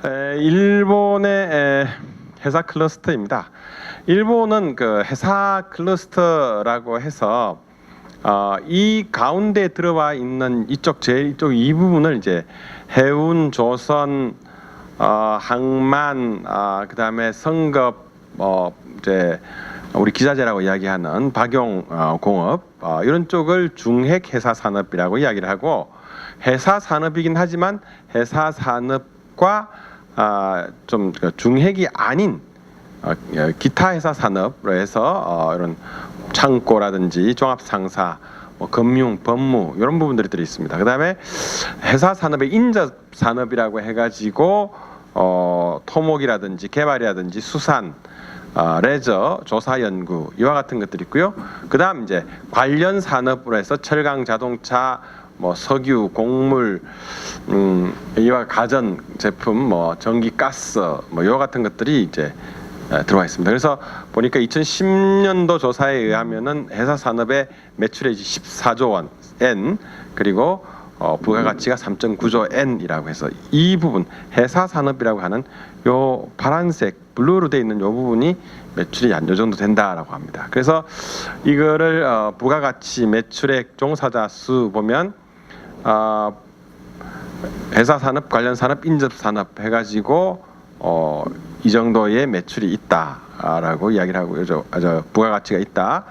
일본의 회사 클러스터입니다. 일본은 그 회사 클러스터라고 해서 이 가운데 들어와 있는 제일 이쪽 이 부분을 이제 해운, 조선, 항만, 그다음에 성급, 이제 우리 기자재라고 이야기하는 박용 공업 이런 쪽을 중핵 회사 산업이라고 이야기를 하고, 회사 산업이긴 하지만 회사 산업과 좀 중핵이 아닌 기타 회사 산업으로 해서 이런 창고라든지 종합상사, 금융, 법무 이런 부분들이 들어 있습니다. 그 다음에 회사 산업의 인접 산업이라고 해가지고 토목이라든지 개발이라든지 수산, 레저, 조사 연구 이와 같은 것들이 있고요. 그 다음 이제 관련 산업으로 해서 철강, 자동차, 석유, 곡물, 이와 가전 제품, 전기, 가스, 이와 같은 것들이 이제 들어와 있습니다. 그래서 보니까 2010년도 조사에 의하면은 회사 산업의 매출액이 14조 원 엔, 그리고 부가가치가 3.9조 엔이라고 해서 이 부분 회사 산업이라고 하는 요 파란색 블루로 되어 있는 요 부분이 매출이 한 요 정도 된다라고 합니다. 그래서 이거를 부가가치, 매출액, 종사자 수 보면 회사 산업, 관련 산업, 인접 산업 해가지고 이 정도의 매출이 있다라고 이야기를 하고요. 부가가치가 있다.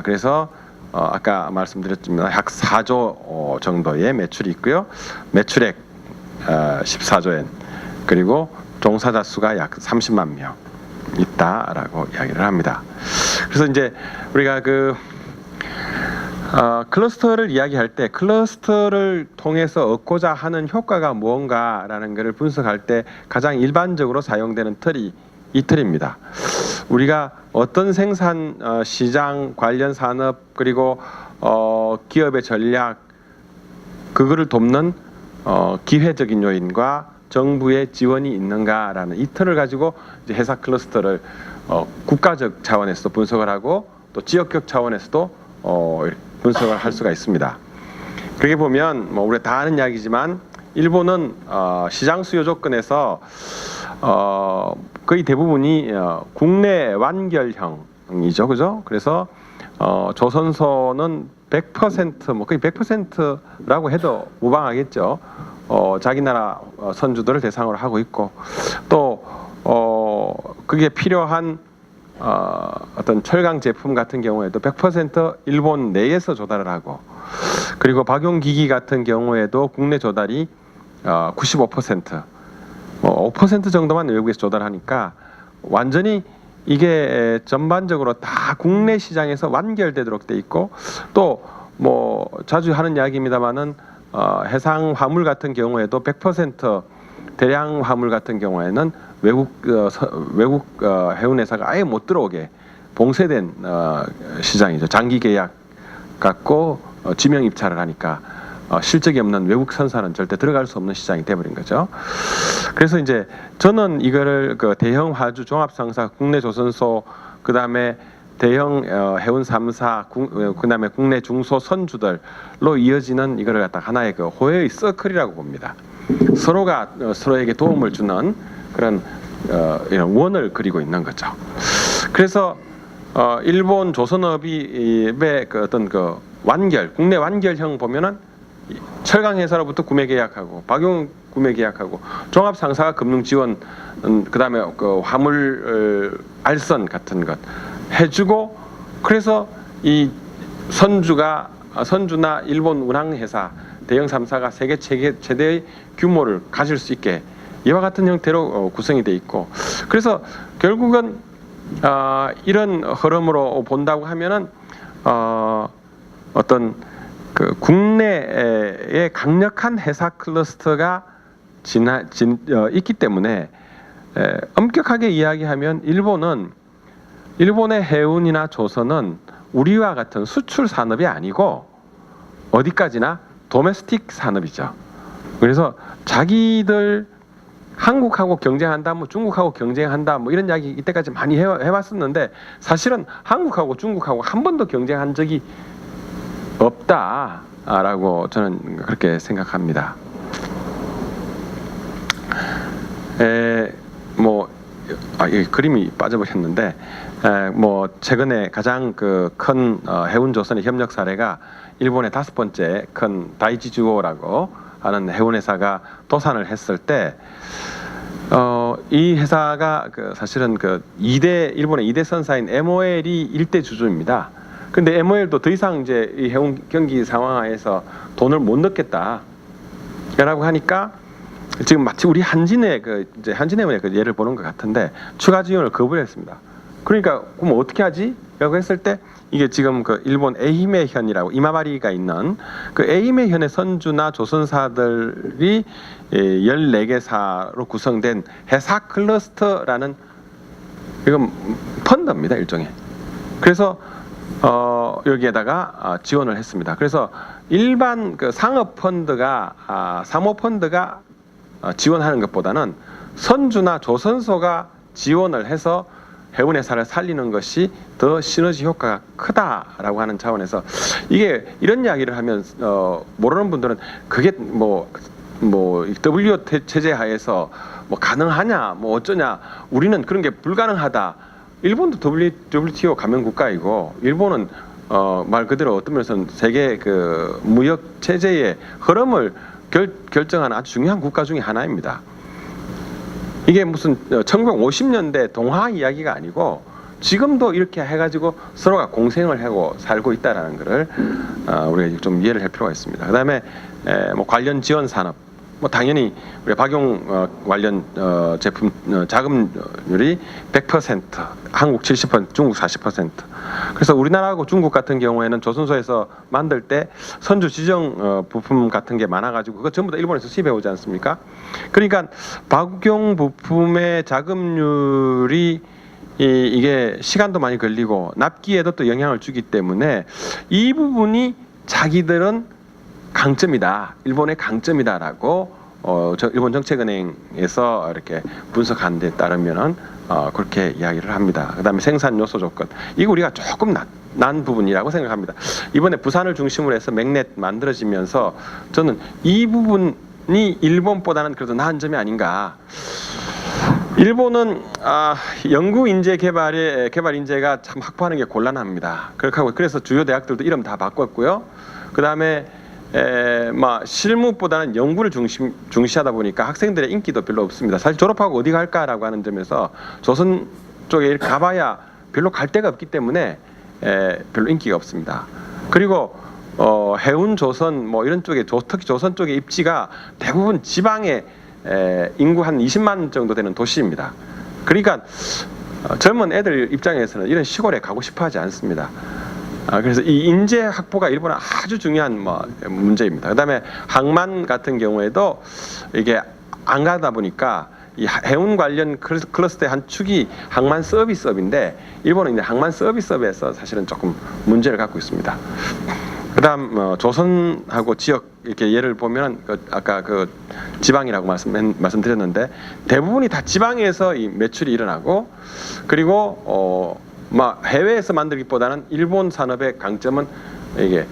그래서 아까 말씀드렸지만 약 4조 정도의 매출이 있고요. 매출액 14조 엔, 그리고 종사자 수가 약 30만 명 있다라고 이야기를 합니다. 그래서 이제 우리가 클러스터를 이야기할 때 클러스터를 통해서 얻고자 하는 효과가 무언가라는 것을 분석할 때 가장 일반적으로 사용되는 틀이 이 틀입니다. 우리가 어떤 생산 시장, 관련 산업, 그리고 기업의 전략, 그거를 돕는 기회적인 요인과 정부의 지원이 있는가라는 이 틀을 가지고 이제 회사 클러스터를 국가적 차원에서도 분석을 하고 또 지역적 차원에서도 분석을 할 수가 있습니다. 그렇게 보면 우리가 다 아는 이야기지만 일본은 시장 수요 조건에서 거의 대부분이 국내 완결형이죠, 그죠? 그래서 조선소는 100% 거의 100%라고 해도 무방하겠죠. 자기 나라 선주들을 대상으로 하고 있고, 또 그게 필요한 어떤 철강 제품 같은 경우에도 100% 일본 내에서 조달을 하고, 그리고 박용기기 같은 경우에도 국내 조달이 95%, 5% 정도만 외국에서 조달하니까 완전히 이게 전반적으로 다 국내 시장에서 완결되도록 돼 있고, 또 자주 하는 이야기입니다만은 해상 화물 같은 경우에도 100% 대량 화물 같은 경우에는 외국 해운 회사가 아예 못 들어오게 봉쇄된 시장이죠. 장기 계약 갖고 지명 입찰을 하니까 실적이 없는 외국 선사는 절대 들어갈 수 없는 시장이 돼버린 거죠. 그래서 이제 저는 이거를 대형 화주 종합상사, 국내 조선소, 그 다음에 대형 해운 3사, 그 다음에 국내 중소 선주들로 이어지는 이거를 갖다 하나의 호혜의 서클이라고 봅니다. 서로가 서로에게 도움을 주는 그런 이런 원을 그리고 있는 거죠. 그래서 일본 조선업의 어떤 국내 완결형 보면은 철강 회사로부터 구매 계약하고, 박용 구매 계약하고, 종합 상사가 금융 지원, 그다음에 화물 알선 같은 것 해주고, 그래서 이 선주나 일본 운항 회사 대형 3사가 세계 최대의 규모를 가질 수 있게 이와 같은 형태로 구성이 돼 있고, 그래서 결국은 이런 흐름으로 본다고 하면은 어떤 국내의 강력한 회사 클러스터가 있기 때문에 엄격하게 이야기하면 일본의 해운이나 조선은 우리와 같은 수출 산업이 아니고 어디까지나 도메스틱 산업이죠. 그래서 자기들 한국하고 경쟁한다, 중국하고 경쟁한다, 이런 이야기 이때까지 많이 해왔었는데, 사실은 한국하고 중국하고 한 번도 경쟁한 적이 없다라고 저는 그렇게 생각합니다. 이 그림이 빠져버렸는데 뭐 최근에 가장 그 큰 해운조선의 협력 사례가 일본의 5번째 큰 다이치주오라고 하는 해운회사가 도산을 했을 때 이 회사가 사실은 일본의 2대 선사인 MOL이 1대 주주입니다. 근데 MOL도 더 이상 이제 이 해운 경기 상황하에서 돈을 못 넣겠다라고 하니까 지금 마치 우리 한진의 이제 한진해운의 예를 보는 것 같은데 추가 지원을 거부했습니다. 그러니까 그럼 어떻게 하지? 라고 했을 때 이게 지금 일본 에히메현이라고 이마바리가 있는 에히메현의 선주나 조선사들이 14개사로 구성된 해사 클러스터라는 이건 펀드입니다, 일종의. 그래서 여기에다가 지원을 했습니다. 그래서 일반 상업 펀드가 사모펀드가 지원하는 것보다는 선주나 조선소가 지원을 해서 해운회사를 살리는 것이 더 시너지 효과가 크다라고 하는 차원에서 이게 이런 이야기를 하면 모르는 분들은 그게 뭐 WTO 체제 하에서 뭐 가능하냐 뭐 어쩌냐 우리는 그런 게 불가능하다. 일본도 WTO 가면 국가이고 일본은 말 그대로 어떤 면에서는 세계 무역 체제의 흐름을 결정하는 아주 중요한 국가 중에 하나입니다. 이게 무슨 1950년대 동화 이야기가 아니고 지금도 이렇게 해가지고 서로가 공생을 하고 살고 있다라는 것을 우리가 좀 이해를 할 필요가 있습니다. 그다음에 뭐 관련 지원 산업, 뭐 당연히 우리 박용 관련 제품 자금률이 100%, 한국 70%, 중국 40%. 그래서 우리나라하고 중국 같은 경우에는 조선소에서 만들 때 선주 지정 부품 같은 게 많아가지고 그거 전부 다 일본에서 수입해 오지 않습니까? 그러니까 박용 부품의 자금률이 이게 시간도 많이 걸리고 납기에도 또 영향을 주기 때문에 이 부분이 자기들은 강점이다, 일본의 강점이다라고 일본 정책은행에서 이렇게 분석한 데 따르면은 그렇게 이야기를 합니다. 그다음에 생산 요소 조건 이거 우리가 조금 난 부분이라고 생각합니다. 이번에 부산을 중심으로 해서 맥넷 만들어지면서 저는 이 부분이 일본보다는 그래도 나은 점이 아닌가. 일본은 연구 인재 개발 인재가 참 확보하는 게 곤란합니다. 그래서 주요 대학들도 이름 다 바꿨고요. 그다음에 실무보다는 연구를 중시하다 보니까 학생들의 인기도 별로 없습니다. 사실 졸업하고 어디 갈까라고 하는 점에서 조선 쪽에 이렇게 가봐야 별로 갈 데가 없기 때문에 별로 인기가 없습니다. 그리고 해운 조선 뭐 이런 쪽에 특히 조선 쪽의 입지가 대부분 지방에 인구 한 20만 정도 되는 도시입니다. 그러니까 젊은 애들 입장에서는 이런 시골에 가고 싶어하지 않습니다. 그래서 이 인재 확보가 일본은 아주 중요한 문제입니다. 그다음에 항만 같은 경우에도 이게 안 가다 보니까 이 해운 관련 클러스터의 한 축이 항만 서비스업인데 일본은 이제 항만 서비스업에서 사실은 조금 문제를 갖고 있습니다. 그다음 조선하고 지역 이렇게 예를 보면 아까 지방이라고 말씀드렸는데 대부분이 다 지방에서 이 매출이 일어나고 그리고 해외에서 만들기보다는 일본 산업의 강점은 이게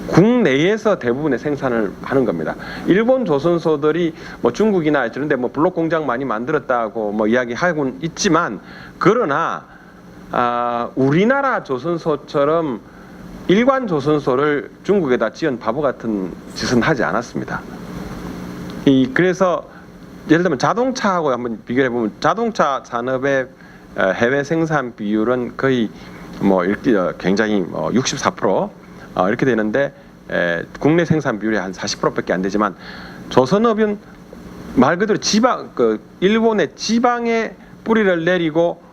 국내에서 대부분의 생산을 하는 겁니다. 일본 조선소들이 중국이나 이런 데 블록 공장 많이 만들었다고 이야기하고는 있지만 그러나 우리나라 조선소처럼 일관 조선소를 중국에다 지은 바보 같은 짓은 하지 않았습니다. 그래서 예를 들면 자동차하고 한번 비교해 보면 자동차 산업의 해외 생산 비율은 거의 굉장히 64% 이렇게 되는데 국내 생산 비율이 한 40%밖에 안 되지만 조선업은 말 그대로 일본의 지방에 뿌리를 내리고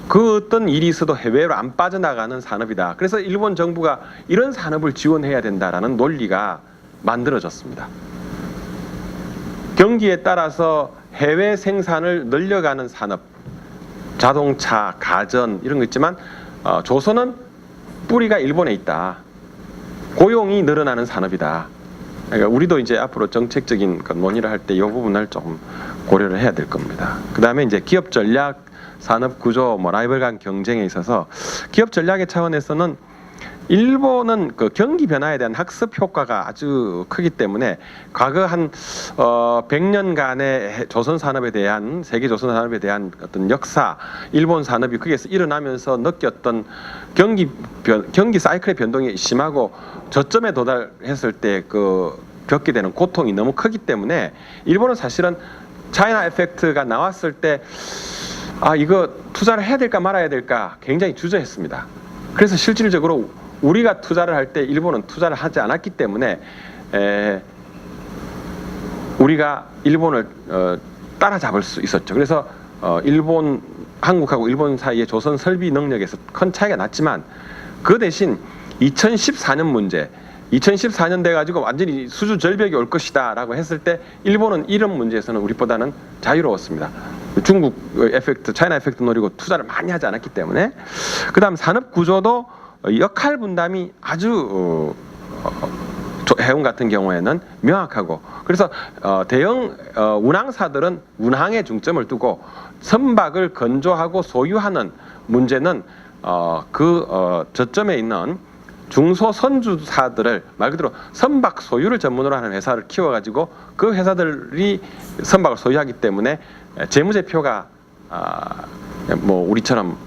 그 어떤 일이 있어도 해외로 안 빠져나가는 산업이다. 그래서 일본 정부가 이런 산업을 지원해야 된다라는 논리가 만들어졌습니다. 경기에 따라서 해외 생산을 늘려가는 산업, 자동차, 가전 이런 거 있지만 조선은 뿌리가 일본에 있다. 고용이 늘어나는 산업이다. 그러니까 우리도 이제 앞으로 정책적인 논의를 할 때 이 부분을 조금 고려를 해야 될 겁니다. 그 다음에 이제 기업 전략, 산업 구조, 라이벌 간 경쟁에 있어서 기업 전략의 차원에서는 일본은 그 경기 변화에 대한 학습 효과가 아주 크기 때문에 과거 한 100년간의 조선 산업에 대한 세계 조선 산업에 대한 어떤 역사, 일본 산업이 거기에서 일어나면서 느꼈던 경기 사이클의 변동이 심하고 저점에 도달했을 때 그 겪게 되는 고통이 너무 크기 때문에 일본은 사실은 차이나 에펙트가 나왔을 때 이거 투자를 해야 될까 말아야 될까 굉장히 주저했습니다. 그래서 실질적으로 우리가 투자를 할 때 일본은 투자를 하지 않았기 때문에 우리가 일본을 따라잡을 수 있었죠. 그래서 한국하고 일본 사이의 조선 설비 능력에서 큰 차이가 났지만 그 대신 2014년 문제 2014년 돼가지고 완전히 수주 절벽이 올 것이다 라고 했을 때 일본은 이런 문제에서는 우리보다는 자유로웠습니다. 중국 에펙트, 차이나 에펙트 노리고 투자를 많이 하지 않았기 때문에. 그 다음 산업 구조도 역할 분담이 아주 해운 같은 경우에는 명확하고, 그래서 대형 운항사들은 운항에 중점을 두고 선박을 건조하고 소유하는 문제는 저점에 있는 중소선주사들을 말 그대로 선박 소유를 전문으로 하는 회사를 키워가지고 그 회사들이 선박을 소유하기 때문에 재무제표가 뭐 우리처럼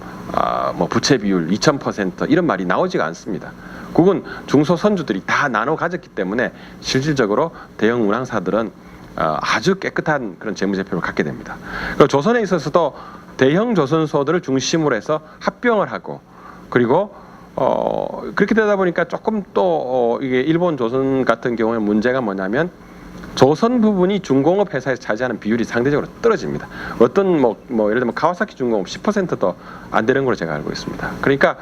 뭐 부채 비율 2000% 이런 말이 나오지가 않습니다. 그건 중소선주들이 다 나눠 가졌기 때문에 실질적으로 대형 운항사들은 아주 깨끗한 그런 재무제표를 갖게 됩니다. 그리고 조선에 있어서도 대형 조선소들을 중심으로 해서 합병을 하고, 그리고 그렇게 되다 보니까 조금 또 이게 일본 조선 같은 경우에 문제가 뭐냐면 조선 부분이 중공업 회사에서 차지하는 비율이 상대적으로 떨어집니다. 어떤 뭐 예를 들면 카와사키 중공업 10%도 안 되는 걸로 제가 알고 있습니다. 그러니까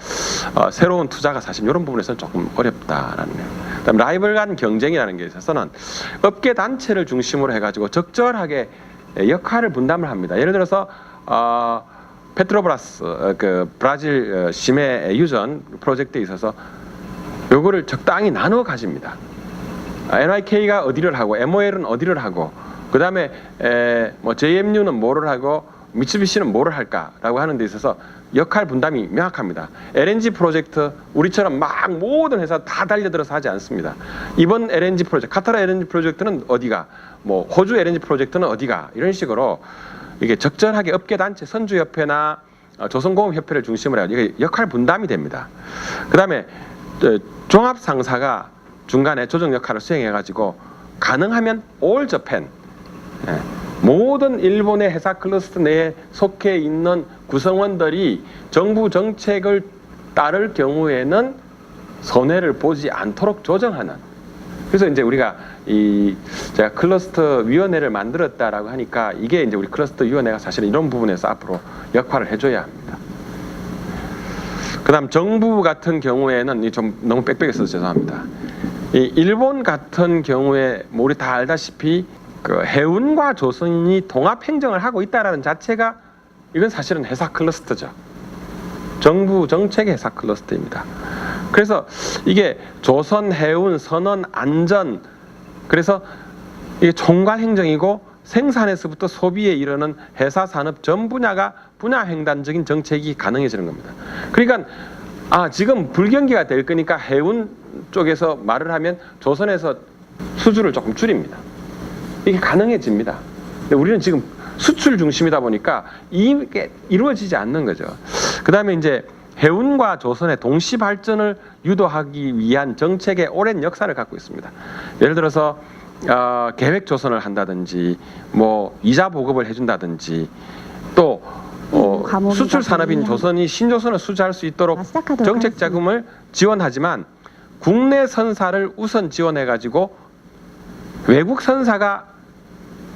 새로운 투자가 사실 이런 부분에서는 조금 어렵다라는 거예요. 그다음 라이벌 간 경쟁이라는 게 있어서는 업계 단체를 중심으로 해가지고 적절하게 역할을 분담을 합니다. 예를 들어서 페트로브라스 그 브라질 심해 유전 프로젝트에 있어서 요거를 적당히 나누어 가집니다. NYK가 어디를 하고 MOL은 어디를 하고 그 다음에 뭐 JMU는 뭐를 하고 미쓰비시는 뭐를 할까라고 하는 데 있어서 역할 분담이 명확합니다. LNG 프로젝트 우리처럼 막 모든 회사 다 달려들어서 하지 않습니다. 이번 LNG 프로젝트, 카타르 LNG 프로젝트는 어디가, 뭐 호주 LNG 프로젝트는 어디가, 이런 식으로 이게 적절하게 업계단체 선주협회나 조선공업협회를 중심으로 해서 이게 역할 분담이 됩니다. 그 다음에 종합상사가 중간에 조정 역할을 수행해가지고 가능하면 all Japan, 모든 일본의 회사 클러스터 내에 속해 있는 구성원들이 정부 정책을 따를 경우에는 손해를 보지 않도록 조정하는. 그래서 이제 우리가 제가 클러스터 위원회를 만들었다라고 하니까 이게 이제 우리 클러스터 위원회가 사실은 이런 부분에서 앞으로 역할을 해줘야 합니다. 그다음 정부 같은 경우에는 좀 너무 빽빽해서 죄송합니다. 이 일본 같은 경우에 뭐 우리 다 알다시피 그 해운과 조선이 통합 행정을 하고 있다라는 자체가 이건 사실은 회사 클러스터죠. 정부 정책의 회사 클러스터입니다. 그래서 이게 조선, 해운, 선원, 안전, 그래서 이게 총괄 행정이고 생산에서부터 소비에 이르는 회사 산업 전 분야가 분야 횡단적인 정책이 가능해지는 겁니다. 그러니까 지금 불경기가 될 거니까 해운 쪽에서 말을 하면 조선에서 수주를 조금 줄입니다. 이게 가능해집니다. 근데 우리는 지금 수출 중심이다 보니까 이게 이루어지지 않는 거죠. 그 다음에 이제 해운과 조선의 동시 발전을 유도하기 위한 정책의 오랜 역사를 갖고 있습니다. 예를 들어서 계획 조선을 한다든지, 뭐 이자 보급을 해준다든지, 또 수출 산업인 조선이 신조선을 수주할 수 있도록 정책 자금을 지원하지만 국내 선사를 우선 지원해가지고 외국 선사가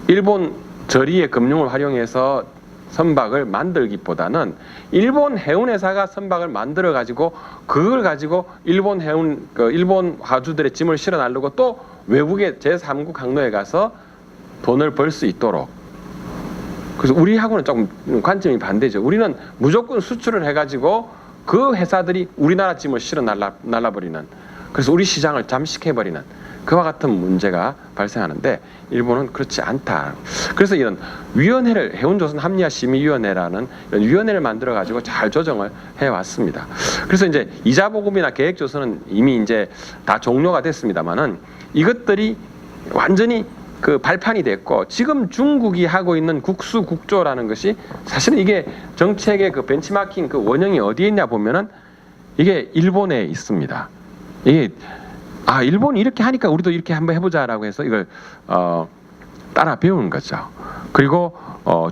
일본 저리의 금융을 활용해서 선박을 만들기보다는 일본 해운회사가 선박을 만들어 가지고 그걸 가지고 일본 해운 일본 화주들의 짐을 실어 나르고 또 외국의 제3국 항로에 가서 돈을 벌 수 있도록. 그래서 우리하고는 조금 관점이 반대죠. 우리는 무조건 수출을 해가지고 그 회사들이 우리나라 짐을 실어 날라버리는, 그래서 우리 시장을 잠식해버리는 그와 같은 문제가 발생하는데 일본은 그렇지 않다. 그래서 이런 위원회를 해운조선 합리화심의위원회라는 이런 위원회를 만들어 가지고 잘 조정을 해왔습니다. 그래서 이제 이자보급이나 계획조선은 이미 이제 다 종료가 됐습니다만은 이것들이 완전히 그 발판이 됐고 지금 중국이 하고 있는 국수국조라는 것이 사실은 이게 정책의 그 벤치마킹 그 원형이 어디에 있냐 보면은 이게 일본에 있습니다. 이게 일본이 이렇게 하니까 우리도 이렇게 한번 해보자라고 해서 이걸 따라 배우는 거죠. 그리고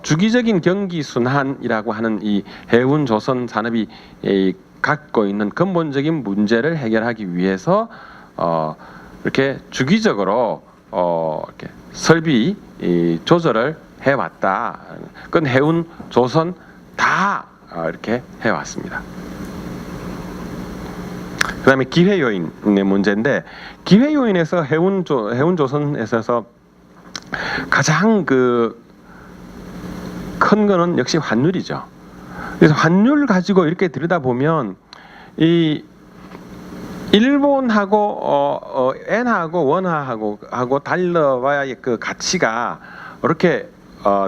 주기적인 경기 순환이라고 하는 이 해운 조선 산업이 갖고 있는 근본적인 문제를 해결하기 위해서 이렇게 주기적으로 이렇게 설비 조절을 해왔다. 그건 해운 조선 다 이렇게 해왔습니다. 그다음에 기회 요인의 문제인데 기회 요인에서 해운 조선에서 가장 그 큰 거는 역시 환율이죠. 그래서 환율 가지고 이렇게 들여다보면 이 일본하고 엔하고 원화하고 달러와의 그 가치가 이렇게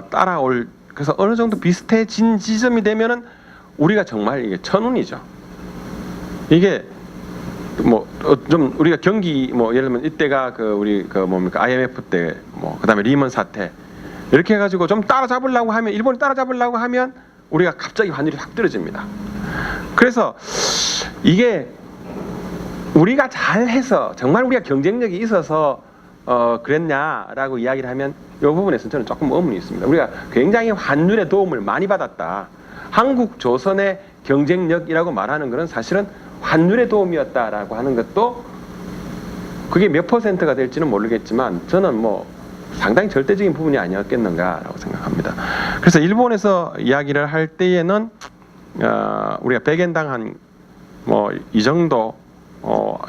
따라올 그래서 어느 정도 비슷해진 지점이 되면은 우리가 정말 이게 천운이죠. 이게 뭐 좀 우리가 경기 뭐 예를 들면 이때가 그 우리 그 뭡니까 IMF 때 뭐 그다음에 리먼 사태 이렇게 해가지고 좀 따라잡으려고 하면 일본이 따라잡으려고 하면 우리가 갑자기 환율이 확 떨어집니다. 그래서 이게 우리가 잘해서 정말 우리가 경쟁력이 있어서 그랬냐라고 이야기를 하면 이 부분에서 저는 조금 의문이 있습니다. 우리가 굉장히 환율의 도움을 많이 받았다. 한국 조선의 경쟁력이라고 말하는 것은 사실은 환율의 도움이었다라고 하는 것도 그게 몇 %가 될지는 모르겠지만 저는 뭐 상당히 절대적인 부분이 아니었겠는가라고 생각합니다. 그래서 일본에서 이야기를 할 때에는 우리가 100엔당 한 뭐 이 정도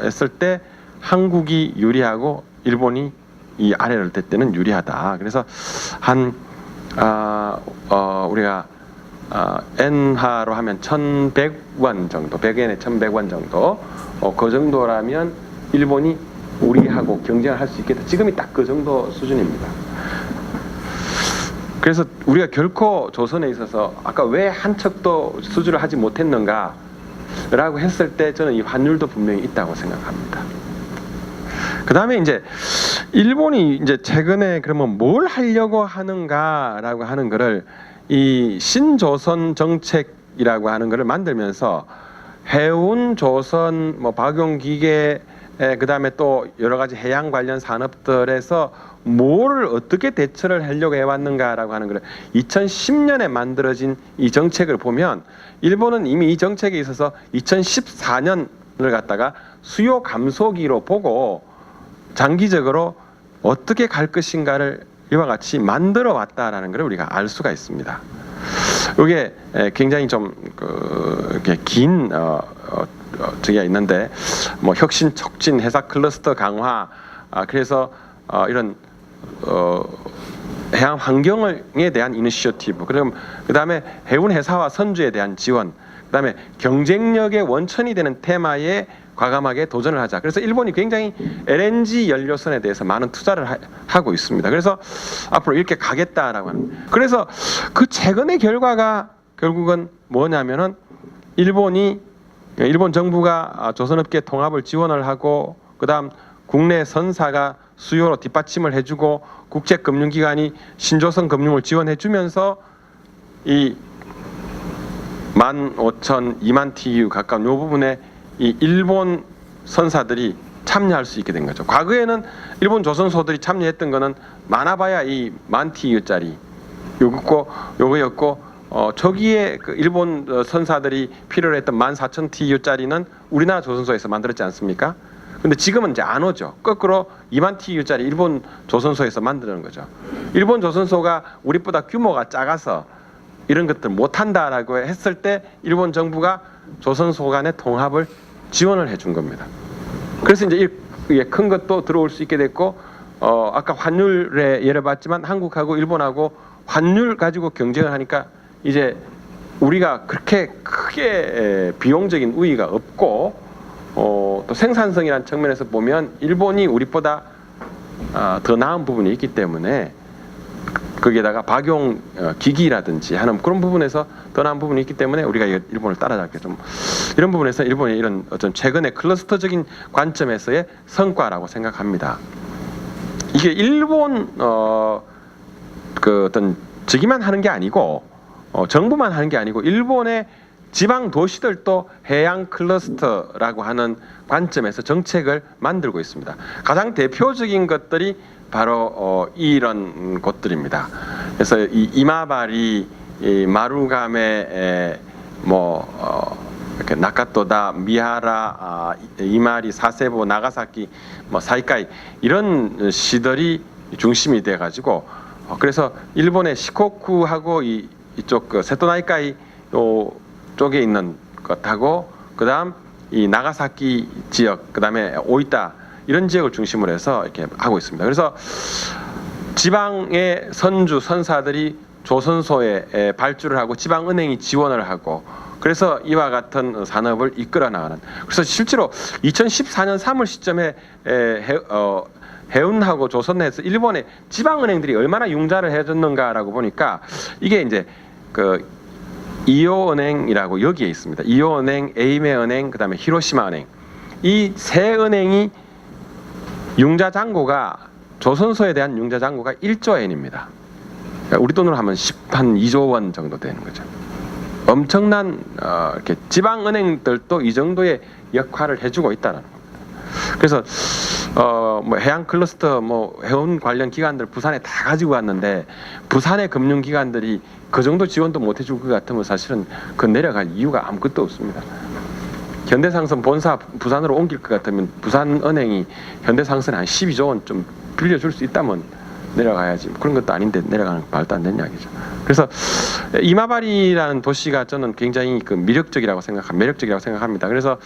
했을 때 한국이 유리하고 일본이 이 아래를 뗄 때는 유리하다. 그래서 한 우리가 엔화로 하면 1,100원 정도, 100엔에 1,100원 정도, 그 정도라면 일본이 우리하고 경쟁을 할 수 있겠다. 지금이 딱 그 정도 수준입니다. 그래서 우리가 결코 조선에 있어서 아까 왜 한 척도 수주를 하지 못했는가? 라고 했을 때 저는 이 환율도 분명히 있다고 생각합니다. 그 다음에 이제 일본이 이제 최근에 그러면 뭘 하려고 하는가라고 하는 거를 이 신조선 정책이라고 하는 거를 만들면서 해운, 조선, 뭐 박용기계, 그 다음에 또 여러 가지 해양 관련 산업들에서 뭐를 어떻게 대처를 하려고 해왔는가라고 하는 거를 2010년에 만들어진 이 정책을 보면 일본은 이미 이 정책에 있어서 2014년을 갖다가 수요 감소기로 보고 장기적으로 어떻게 갈 것인가를 이와 같이 만들어 왔다라는 걸 우리가 알 수가 있습니다. 이게 굉장히 좀 이렇게 긴 저기가 있는데 뭐 혁신 촉진 회사 클러스터 강화 그래서 이런 해양 환경에 대한 이니셔티브 그럼 그다음에 해운 회사와 선주에 대한 지원 그다음에 경쟁력의 원천이 되는 테마에 과감하게 도전을 하자. 그래서 일본이 굉장히 LNG 연료선에 대해서 많은 투자를 하고 있습니다. 그래서 앞으로 이렇게 가겠다라고 하는. 그래서 그 최근의 결과가 결국은 뭐냐면은 일본 정부가 조선업계 통합을 지원을 하고 그다음 국내 선사가 수요로 뒷받침을 해주고 국제금융기관이 신조선 금융을 지원해주면서 이 15,000, 2만 TU 가까운 이 부분에 이 일본 선사들이 참여할 수 있게 된 거죠. 과거에는 일본 조선소들이 참여했던 거는 많아봐야 이 10,000 TU짜리 요거였고 저기에 그 일본 선사들이 필요로 했던 14,000 TU짜리는 우리나라 조선소에서 만들었지 않습니까? 근데 지금은 이제 안 오죠. 거꾸로 2만 TU짜리 일본 조선소에서 만드는 거죠. 일본 조선소가 우리보다 규모가 작아서 이런 것들 못한다라고 했을 때 일본 정부가 조선소 간의 통합을 지원을 해준 겁니다. 그래서 이제 이게 큰 것도 들어올 수 있게 됐고 아까 환율의 예를 봤지만 한국하고 일본하고 환율 가지고 경쟁을 하니까 이제 우리가 그렇게 크게 비용적인 우위가 없고 또 생산성이라는 측면에서 보면 일본이 우리보다 더 나은 부분이 있기 때문에 거기에다가 박용 기기라든지 하는 그런 부분에서 더 나은 부분이 있기 때문에 우리가 일본을 따라잡게 좀 이런 부분에서 일본의 이런 어떤 최근의 클러스터적인 관점에서의 성과라고 생각합니다. 이게 일본 그 어떤 즉위만 하는 게 아니고 정부만 하는 게 아니고 일본의 지방 도시들도 해양 클러스터라고 하는 관점에서 정책을 만들고 있습니다. 가장 대표적인 것들이 바로 이런 곳들입니다. 그래서 이 이마바리, 이 마루가메, 이렇게 나카토다, 미하라, 이마리, 사세보, 나가사키, 사이카이 이런 시들이 중심이 돼 가지고 그래서 일본의 시코쿠하고 이쪽 그 세토나이카이 쪽에 있는 것하고 그다음 이 나가사키 지역, 그다음에 오이타 이런 지역을 중심으로 해서 이렇게 하고 있습니다. 그래서 지방의 선주 선사들이 조선소에 발주를 하고 지방은행이 지원을 하고 그래서 이와 같은 산업을 이끌어 나가는. 그래서 실제로 2014년 3월 시점에 해운하고 조선에서 일본의 지방은행들이 얼마나 융자를 해줬는가라고 보니까 이게 이제 그 이오은행이라고 여기에 있습니다. 이오은행, 에이메은행, 그다음에 히로시마은행 이 세 은행이 융자 잔고가 조선소에 대한 융자 잔고가 1조 엔입니다. 우리 돈으로 하면 2조 원 정도 되는 거죠. 엄청난 이렇게 지방 은행들도 이 정도의 역할을 해주고 있다는 겁니다. 그래서 뭐 해양 클러스터 해운 관련 기관들 부산에 다 가지고 왔는데 부산의 금융 기관들이 그 정도 지원도 못 해줄 것 같으면 사실은 그 내려갈 이유가 아무것도 없습니다. 현대상선 본사 부산으로 옮길 것 같으면 부산은행이 현대상선에 한 12조 원 좀 빌려줄 수 있다면 내려가야지. 그런 것도 아닌데 내려가는 말도 안 되는 이야기죠. 그래서 이마바리라는 도시가 저는 굉장히 매력적이라고 생각합니다. 그래서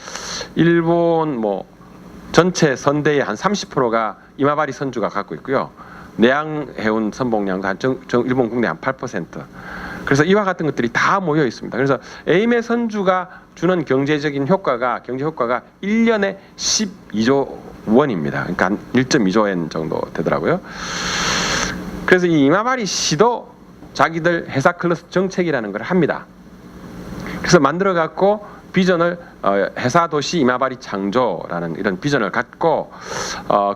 일본 전체 선대의 한 30%가 이마바리 선주가 갖고 있고요. 내양 해운 선봉량도 일본 국내 한 8%. 그래서 이와 같은 것들이 다 모여 있습니다. 그래서 에임의 선주가 주는 경제 효과가 1년에 12조 원입니다. 그러니까 한 1.2조 엔 정도 되더라고요. 그래서 이 이마바리 시도 자기들 회사 클러스터 정책이라는 걸 합니다. 그래서 만들어 갖고 비전을 회사 도시 이마바리 창조라는 이런 비전을 갖고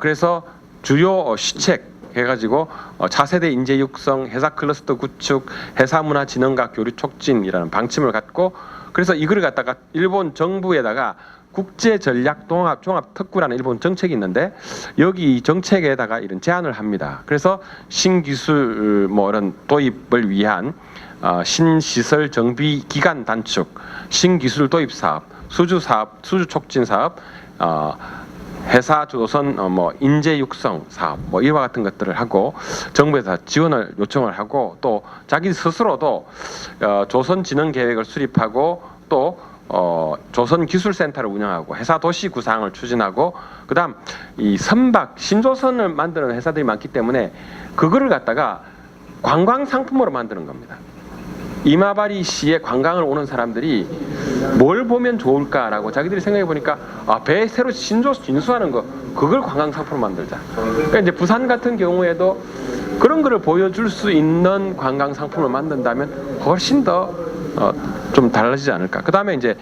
그래서 주요 시책 해가지고 차세대 인재 육성, 회사 클러스터 구축, 회사 문화 진흥과 교류 촉진이라는 방침을 갖고 그래서 이거를 갖다가 일본 정부에다가 국제 전략 종합 특구라는 일본 정책이 있는데 여기 이 정책에다가 이런 제안을 합니다. 그래서 신기술 이런 도입을 위한 신시설 정비 기간 단축, 신기술 도입 사업, 수주 촉진 사업, 회사 조선 인재 육성 사업 이와 같은 것들을 하고 정부에서 지원을 요청을 하고 또 자기 스스로도 조선 진흥 계획을 수립하고 또 조선 기술센터를 운영하고 회사 도시 구상을 추진하고 그다음 이 선박 신조선을 만드는 회사들이 많기 때문에 그거를 갖다가 관광 상품으로 만드는 겁니다. 이마바리 시에 관광을 오는 사람들이 뭘 보면 좋을까라고 자기들이 생각해 보니까 배 새로 진수하는 거 그걸 관광 상품으로 만들자. 그러니까 이제 부산 같은 경우에도 그런 거를 보여줄 수 있는 관광 상품을 만든다면 훨씬 더 좀 달라지지 않을까. 그 다음에 이제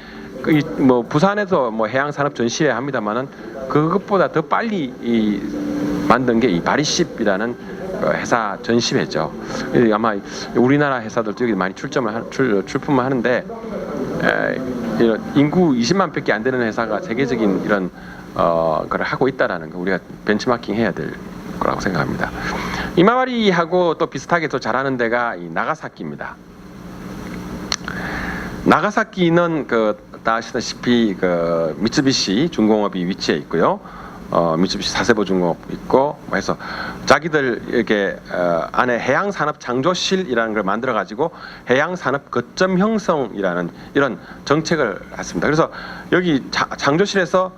부산에서 해양 산업 전시회 합니다만은 그것보다 더 빨리 만든 게 이 바리십이라는 회사 전시회죠. 아마 우리나라 회사들도 여기 많이 출품을 하는데 인구 20만밖에 안 되는 회사가 세계적인 이런 걸 하고 있다라는 거 우리가 벤치마킹 해야 될 거라고 생각합니다. 이마바리하고 또 비슷하게 또 잘하는 데가 이 나가사키입니다. 나가사키는 다 아시다시피 미쓰비시 중공업이 위치해 있고요. 미쓰비시 사세보 중공업 있고 해서 자기들 이렇게 안에 해양 산업 창조실이라는 걸 만들어 가지고 해양 산업 거점 형성이라는 이런 정책을 했습니다. 그래서 여기 창조실에서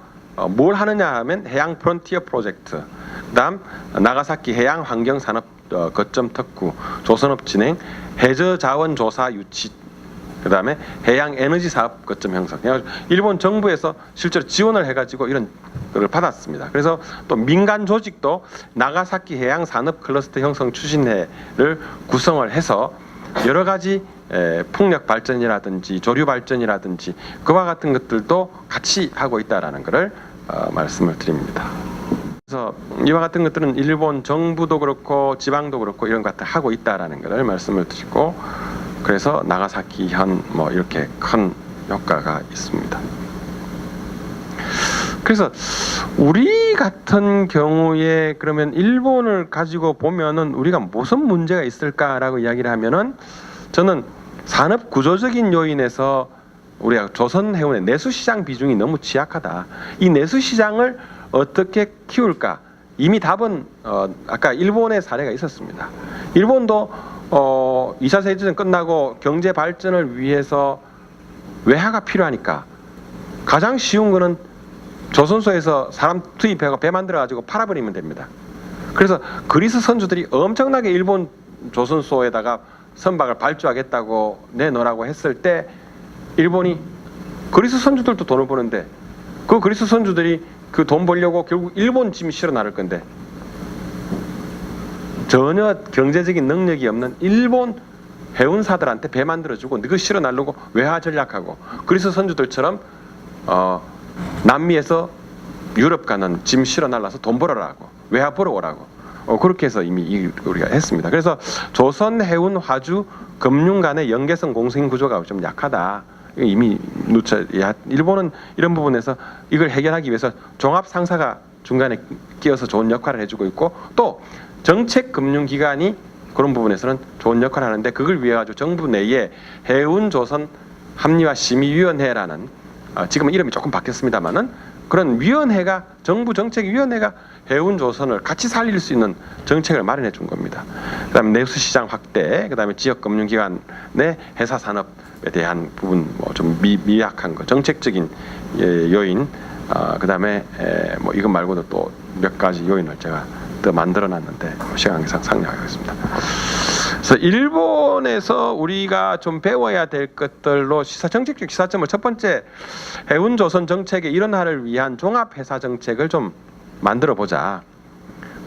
뭘 하느냐 하면 해양 프론티어 프로젝트, 그다음 나가사키 해양 환경 산업 거점 특구, 조선업 진행, 해저 자원 조사 유치 그 다음에 해양 에너지 사업 거점 형성. 일본 정부에서 실제로 지원을 해가지고 이런 걸 받았습니다. 그래서 또 민간 조직도 나가사키 해양 산업 클러스터 형성 추진회를 구성을 해서 여러 가지 풍력 발전이라든지 조류 발전이라든지 그와 같은 것들도 같이 하고 있다라는 것을 말씀을 드립니다. 그래서 이와 같은 것들은 일본 정부도 그렇고 지방도 그렇고 이런 것들 하고 있다라는 것을 말씀을 드리고, 그래서 나가사키 현 뭐 이렇게 큰 효과가 있습니다. 그래서 우리 같은 경우에 그러면 일본을 가지고 보면은 우리가 무슨 문제가 있을까라고 이야기를 하면은, 저는 산업 구조적인 요인에서 우리가 조선 해운의 내수 시장 비중이 너무 취약하다. 이 내수 시장을 어떻게 키울까? 이미 답은 아까 일본의 사례가 있었습니다. 일본도 2차 세계대전 끝나고 경제 발전을 위해서 외화가 필요하니까 가장 쉬운 거는 조선소에서 사람 투입해서 배 만들어 가지고 팔아버리면 됩니다. 그래서 그리스 선주들이 엄청나게 일본 조선소에다가 선박을 발주하겠다고 내놓으라고 했을 때 일본이, 그리스 선주들도 돈을 버는데 그 그리스 선주들이 그 돈 벌려고 결국 일본 짐이 실어 나를 건데, 전혀 경제적인 능력이 없는 일본 해운사들한테 배 만들어주고 그거 실어 날르고 외화 전략하고, 그리스 선주들처럼 남미에서 유럽 가는 짐 실어 날라서 돈 벌어라고, 외화 벌어오라고, 그렇게 해서 이미 우리가 했습니다. 그래서 조선 해운 화주 금융 간의 연계성 공생 구조가 좀 약하다. 이미 일본은 이런 부분에서 이걸 해결하기 위해서 종합 상사가 중간에 끼어서 좋은 역할을 해주고 있고, 또 정책 금융 기관이 그런 부분에서는 좋은 역할을 하는데, 그걸 위해 가지고 정부 내에 해운 조선 합리화 심의위원회라는 지금은 이름이 조금 바뀌었습니다만은 그런 위원회가, 정부 정책위원회가 해운 조선을 같이 살릴 수 있는 정책을 마련해 준 겁니다. 그다음에 내수 시장 확대, 그다음에 지역 금융 기관의 회사 산업에 대한 부분 뭐 좀 미약한 거, 정책적인 요인, 그다음에 뭐 이것 말고도 또 몇 가지 요인을 제가 더 만들어 놨는데 시간 관계상 상정하겠습니다. 그래서 일본에서 우리가 좀 배워야 될 것들로 정책적 시사점을, 첫 번째, 해운 조선 정책의 일원화를 위한 종합 회사 정책을 좀 만들어 보자.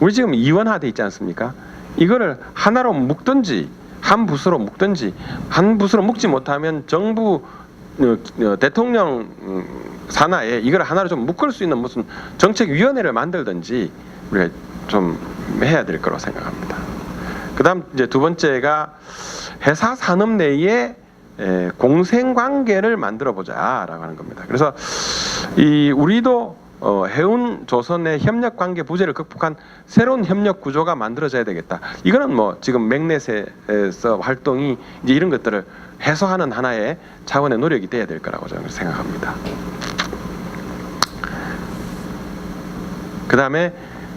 우리 지금 이원화돼 있지 않습니까? 이거를 하나로 묶든지 한 붓으로 묶든지, 한 붓으로 묶지 못하면 정부 대통령 산하에 이걸 하나로 좀 묶을 수 있는 무슨 정책위원회를 만들든지 우리가 좀 해야 될 거라고 생각합니다. 그다음 이제 두 번째가 회사 산업 내에 공생 관계를 만들어 보자라고 하는 겁니다. 그래서 우리도 해운 조선의 협력 관계 부재를 극복한 새로운 협력 구조가 만들어져야 되겠다. 이거는 뭐 지금 맥넷에서 활동이 이제 이런 것들을 해소하는 하나의 차원의 노력이 돼야 될 거라고 저는 생각합니다. 그다음에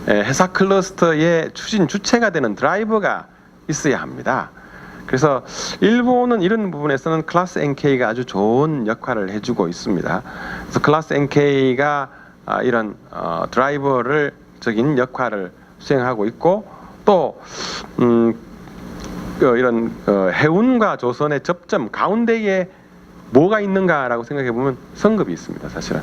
회사 클러스터의 추진 주체가 되는 드라이버가 있어야 합니다. 그래서 일본은 이런 부분에서는 클래스 NK가 아주 좋은 역할을 해주고 있습니다. 그래서 클래스 NK가 이런 드라이버를 적인 역할을 수행하고 있고, 또 이런 해운과 조선의 접점 가운데에 뭐가 있는가라고 생각해 보면 성급이 있습니다. 사실은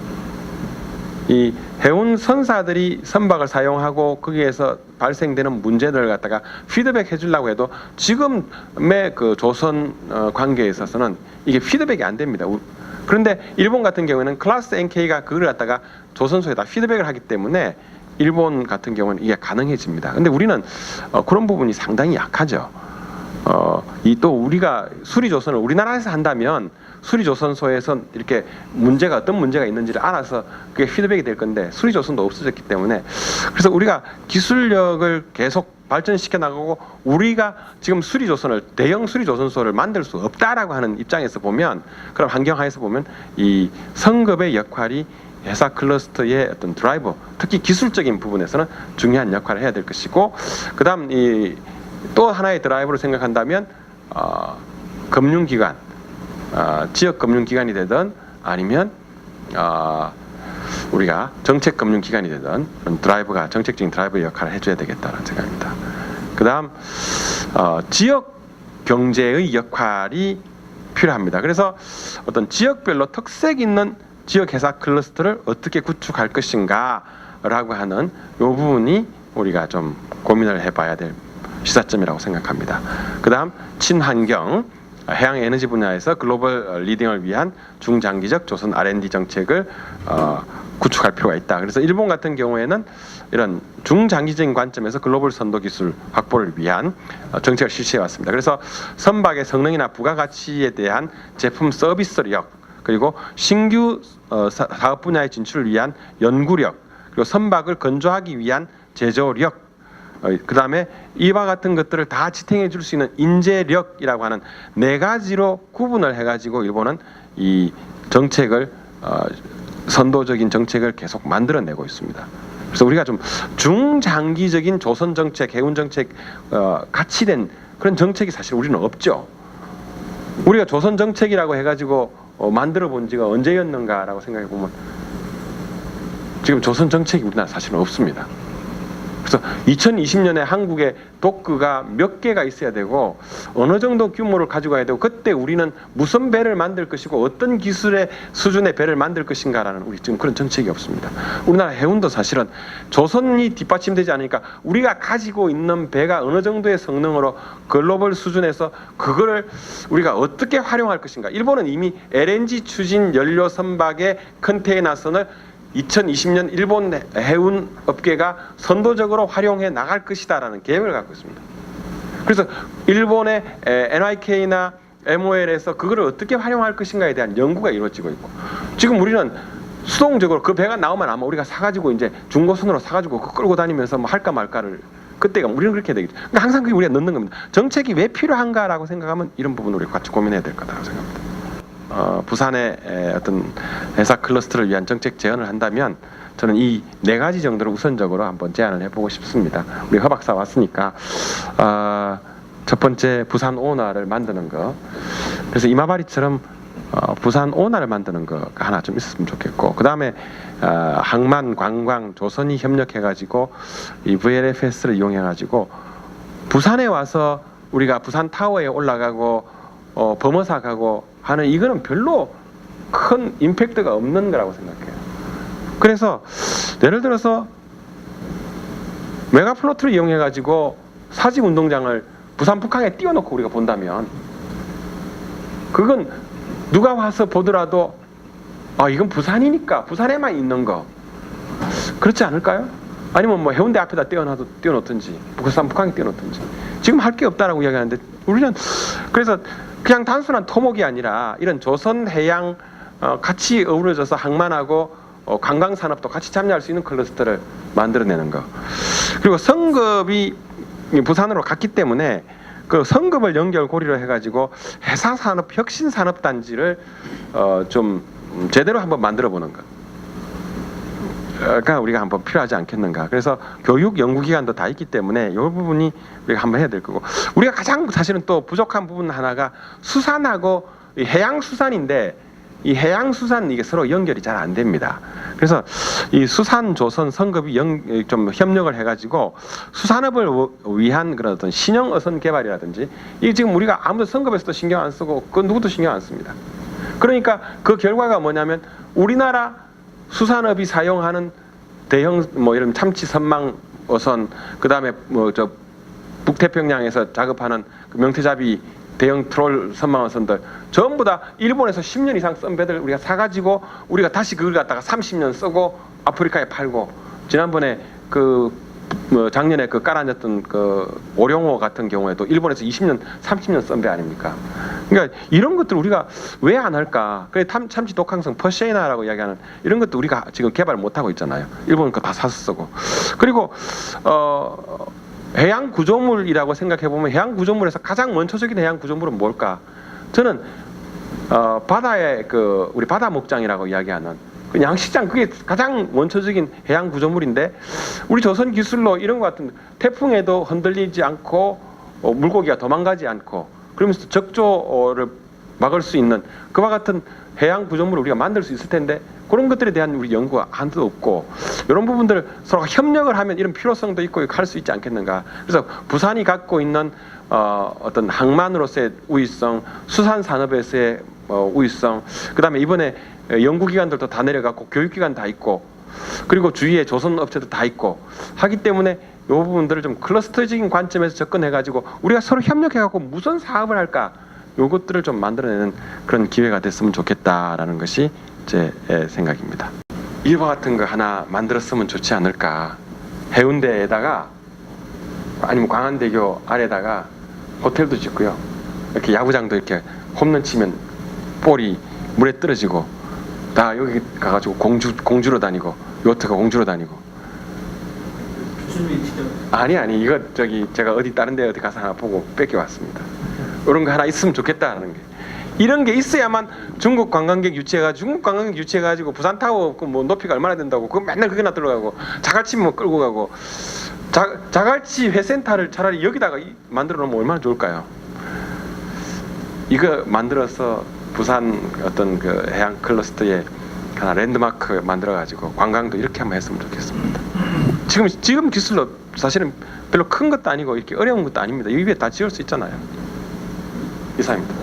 이 해운 선사들이 선박을 사용하고 거기에서 발생되는 문제들을 갖다가 피드백 해주려고 해도 지금의 그 조선 관계에 있어서는 이게 피드백이 안 됩니다. 그런데 일본 같은 경우에는 클래스 NK가 그걸 갖다가 조선소에다 피드백을 하기 때문에 일본 같은 경우는 이게 가능해집니다. 근데 우리는 그런 부분이 상당히 약하죠. 또 우리가 수리조선을 우리나라에서 한다면 수리조선소에서 이렇게 어떤 문제가 있는지를 알아서 그게 피드백이 될 건데, 수리조선도 없어졌기 때문에, 그래서 우리가 기술력을 계속 발전시켜 나가고 우리가 지금 대형 수리조선소를 만들 수 없다라고 하는 입장에서 보면, 그런 환경하에서 보면 이 성급의 역할이 회사 클러스터의 어떤 드라이버, 특히 기술적인 부분에서는 중요한 역할을 해야 될 것이고, 그다음 또 하나의 드라이버로 생각한다면 금융기관, 지역 금융기관이 되든 아니면 우리가 정책 금융기관이 되든 드라이버가, 정책적인 드라이버 역할을 해줘야 되겠다는 생각입니다. 그다음 지역 경제의 역할이 필요합니다. 그래서 어떤 지역별로 특색 있는 지역 회사 클러스터를 어떻게 구축할 것인가라고 하는 이 부분이 우리가 좀 고민을 해봐야 될 시사점이라고 생각합니다. 그다음 친환경, 해양 에너지 분야에서 글로벌 리딩을 위한 중장기적 조선 R&D 정책을 구축할 필요가 있다. 그래서 일본 같은 경우에는 이런 중장기적인 관점에서 글로벌 선도 기술 확보를 위한 정책을 실시해 왔습니다. 그래서 선박의 성능이나 부가가치에 대한 제품 서비스력, 그리고 신규 사업 분야의 진출을 위한 연구력, 그리고 선박을 건조하기 위한 제조력, 그 다음에 이와 같은 것들을 다 지탱해 줄 수 있는 인재력이라고 하는 네 가지로 구분을 해가지고 일본은 이 정책을 선도적인 정책을 계속 만들어내고 있습니다. 그래서 우리가 좀 중장기적인 조선 정책, 해운 정책 같이 된 그런 정책이 사실 우리는 없죠. 우리가 조선 정책이라고 해가지고 만들어 본 지가 언제였는가라고 생각해 보면 지금 조선 정책이 우리나라 사실은 없습니다. 그래서 2020년에 한국에 도크가 몇 개가 있어야 되고 어느 정도 규모를 가지고 가야 되고 그때 우리는 무슨 배를 만들 것이고 어떤 기술의 수준의 배를 만들 것인가라는 우리 지금 그런 정책이 없습니다. 우리나라 해운도 사실은 조선이 뒷받침되지 않으니까 우리가 가지고 있는 배가 어느 정도의 성능으로 글로벌 수준에서 그거를 우리가 어떻게 활용할 것인가. 일본은 이미 LNG 추진 연료 선박의 컨테이너선을 2020년 일본 해운 업계가 선도적으로 활용해 나갈 것이다라는 계획을 갖고 있습니다. 그래서 일본의 NYK나 MOL에서 그거를 어떻게 활용할 것인가에 대한 연구가 이루어지고 있고 지금 우리는 수동적으로 그 배가 나오면 아마 우리가 사가지고 이제 중고선으로 사가지고 끌고 다니면서 뭐 할까 말까를 그때가 우리는 그렇게 되겠죠. 그러니까 항상 그게 우리가 넣는 겁니다. 정책이 왜 필요한가라고 생각하면 이런 부분을 우리가 같이 고민해야 될 거다라고 생각합니다. 부산의 어떤 회사 클러스터를 위한 정책 제안을 한다면 저는 이 네 가지 정도를 우선적으로 한번 제안을 해보고 싶습니다. 우리 허 박사 왔으니까 첫 번째 부산 오너를 만드는 거. 그래서 이마바리처럼 부산 오너를 만드는 거가 하나 좀 있었으면 좋겠고 그 다음에 항만, 관광, 조선이 협력해가지고 이 VLFS를 이용해가지고 부산에 와서 우리가 부산 타워에 올라가고 범어사 가고 하는 이거는 별로 큰 임팩트가 없는 거라고 생각해요. 그래서 예를 들어서 메가플로트를 이용해 가지고 사직 운동장을 부산 북항에 띄워놓고 우리가 본다면 그건 누가 와서 보더라도 이건 부산이니까 부산에만 있는 거 그렇지 않을까요? 아니면 뭐 해운대 앞에다 띄워놓든지 부산 북항에 띄워놓든지 지금 할 게 없다라고 이야기하는데 우리는 그래서 그냥 단순한 토목이 아니라 이런 조선 해양 같이 어우러져서 항만하고 관광 산업도 같이 참여할 수 있는 클러스터를 만들어내는 거. 그리고 성급이 부산으로 갔기 때문에 그 성급을 연결고리로 해가지고 해사산업 혁신산업단지를 좀 제대로 한번 만들어보는 것. 가 우리가 한번 필요하지 않겠는가. 그래서 교육 연구기관도 다 있기 때문에 이 부분이 우리가 한번 해야 될 거고 우리가 가장 사실은 또 부족한 부분 하나가 수산하고 이 해양수산인데 이 해양수산 이게 서로 연결이 잘 안 됩니다. 그래서 이 수산 조선 성급이 좀 협력을 해가지고 수산업을 위한 그런 어떤 신형 어선 개발이라든지 이 지금 우리가 아무도 성급에서도 신경 안 쓰고 그 누구도 신경 안 씁니다. 그러니까 그 결과가 뭐냐면 우리나라 수산업이 사용하는 대형 뭐 이런 참치 선망 어선 그다음에 뭐 저 북태평양에서 작업하는 그 명태잡이 대형 트롤 선망 어선들 전부 다 일본에서 10년 이상 쓴 배들 우리가 사가지고 우리가 다시 그걸 갖다가 30년 쓰고 아프리카에 팔고 지난번에 뭐 작년에 그 깔아냈던 그 오룡호 같은 경우에도 일본에서 20년 30년 쓴 배 아닙니까? 그러니까 이런 것들 우리가 왜 안 할까? 그래 참치 독항성 퍼시에나라고 이야기하는 이런 것도 우리가 지금 개발 못 하고 있잖아요. 일본 거 다 사서 쓰고 그리고 해양 구조물이라고 생각해 보면 해양 구조물에서 가장 원초적인 해양 구조물은 뭘까? 저는 바다의 우리 바다 목장이라고 이야기하는 그 양식장 그게 가장 원초적인 해양 구조물인데 우리 조선 기술로 이런 것 같은 태풍에도 흔들리지 않고 물고기가 도망가지 않고 그러면서 적조를 막을 수 있는 그와 같은 해양 구조물을 우리가 만들 수 있을 텐데 그런 것들에 대한 우리 연구가 한도 없고 이런 부분들을 서로 협력을 하면 이런 필요성도 있고 할 수 있지 않겠는가. 그래서 부산이 갖고 있는 어떤 항만으로서의 우위성, 수산 산업에서의 우위성, 그다음에 이번에 연구기관들도 다 내려갔고 교육기관 다 있고 그리고 주위에 조선 업체도 다 있고 하기 때문에 이 부분들을 좀 클러스터적인 관점에서 접근해가지고 우리가 서로 협력해갖고 무슨 사업을 할까 요것들을 좀 만들어내는 그런 기회가 됐으면 좋겠다라는 것이 제 생각입니다. 이와 같은 거 하나 만들었으면 좋지 않을까. 해운대에다가 아니면 광안대교 아래다가 호텔도 짓고요. 이렇게 야구장도 이렇게 홈런 치면 볼이 물에 떨어지고 다 여기 가가지고 공주로 다니고 요트가 공주로 다니고. 아니 이거 저기 제가 어디 다른 데 어디 가서 하나 보고 뺏겨왔습니다. 이런 거 하나 있으면 좋겠다는 게. 이런 게 있어야만 중국 관광객 유치해가지고 부산 타워 뭐 높이가 얼마나 된다고 그거 맨날 그게나 들어가고 자갈치 뭐 끌고 가고 자갈치 회센터를 차라리 여기다가 만들어 놓으면 얼마나 좋을까요? 이거 만들어서 부산 어떤 그 해양 클러스터에 하나 랜드마크 만들어 가지고 관광도 이렇게 한번 했으면 좋겠습니다. 지금 기술로 사실은 별로 큰 것도 아니고 이렇게 어려운 것도 아닙니다. 입에 다 지을 수 있잖아요. 이상입니다.